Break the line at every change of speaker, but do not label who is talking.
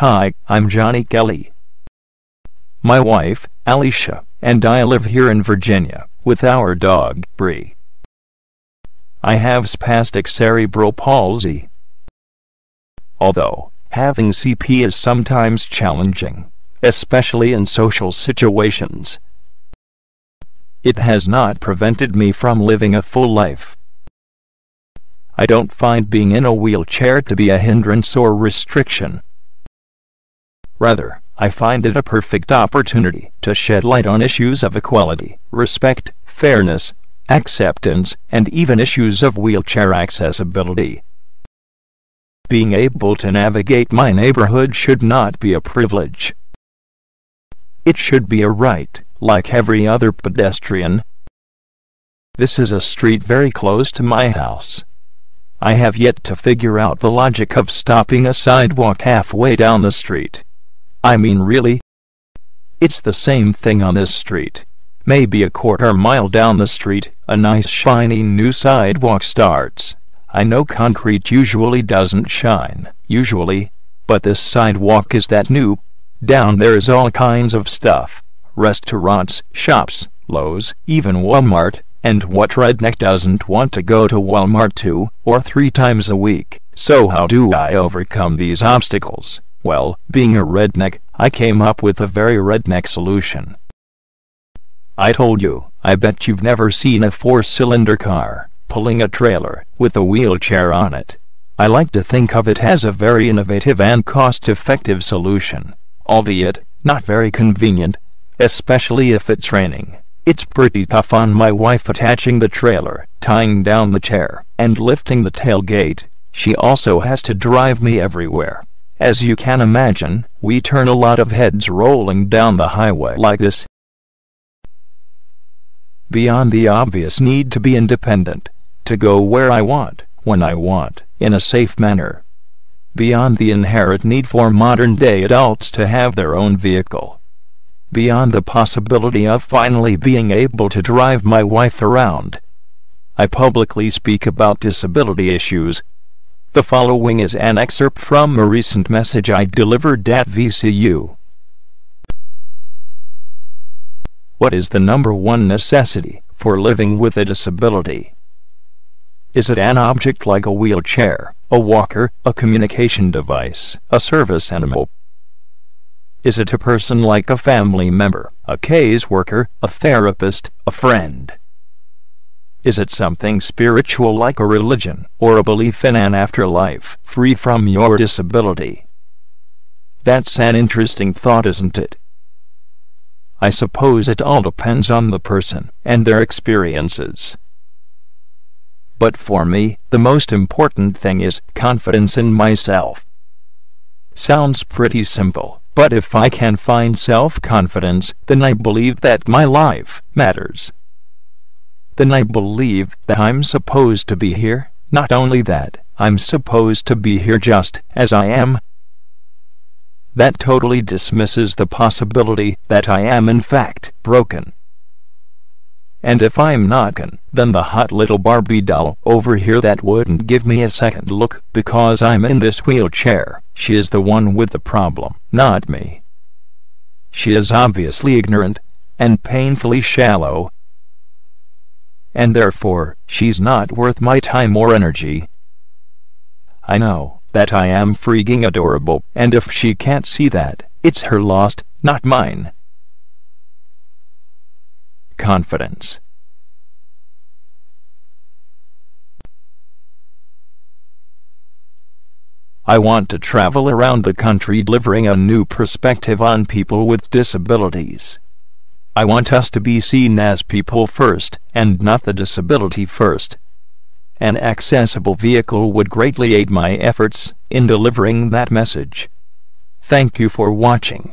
Hi, I'm Johnny Kelley. My wife, Alicia, and I live here in Virginia, with our dog, Bree. I have spastic cerebral palsy. Although, having CP is sometimes challenging, especially in social situations, it has not prevented me from living a full life. I don't find being in a wheelchair to be a hindrance or restriction. Rather, I find it a perfect opportunity to shed light on issues of equality, respect, fairness, acceptance, and even issues of wheelchair accessibility. Being able to navigate my neighborhood should not be a privilege. It should be a right, like every other pedestrian. This is a street very close to my house. I have yet to figure out the logic of stopping a sidewalk halfway down the street. I mean, really? It's the same thing on this street. Maybe a quarter-mile down the street, a nice shiny new sidewalk starts. I know concrete usually doesn't shine, but this sidewalk is that new. Down there is all kinds of stuff. Restaurants, shops, Lowe's, even Walmart, and what redneck doesn't want to go to Walmart 2 or 3 times a week? So how do I overcome these obstacles? Well, being a redneck, I came up with a very redneck solution. I told you, I bet you've never seen a 4-cylinder car pulling a trailer with a wheelchair on it. I like to think of it as a very innovative and cost-effective solution, albeit not very convenient, especially if it's raining. It's pretty tough on my wife attaching the trailer, tying down the chair, and lifting the tailgate. She also has to drive me everywhere. As you can imagine, we turn a lot of heads rolling down the highway like this. Beyond the obvious need to be independent, to go where I want, when I want, in a safe manner. Beyond the inherent need for modern-day adults to have their own vehicle. Beyond the possibility of finally being able to drive my wife around, I publicly speak about disability issues. The following is an excerpt from a recent message I delivered at VCU. What is the number one necessity for living with a disability? Is it an object like a wheelchair, a walker, a communication device, a service animal? Is it a person like a family member, a caseworker, a therapist, a friend? Is it something spiritual like a religion, or a belief in an afterlife, free from your disability? That's an interesting thought, isn't it? I suppose it all depends on the person, and their experiences. But for me, the most important thing is confidence in myself. Sounds pretty simple, but if I can find self-confidence, then I believe that my life matters. Then I believe that I'm supposed to be here. Not only that, I'm supposed to be here just as I am. That totally dismisses the possibility that I am in fact broken. And if I'm not broken, then the hot little Barbie doll over here that wouldn't give me a second look because I'm in this wheelchair, she is the one with the problem, not me. She is obviously ignorant and painfully shallow, and therefore she's not worth my time or energy. I know that I am freaking adorable, and if she can't see that, it's her loss, not mine. Confidence. I want to travel around the country delivering a new perspective on people with disabilities. I want us to be seen as people first, and not the disability first. An accessible vehicle would greatly aid my efforts in delivering that message. Thank you for watching.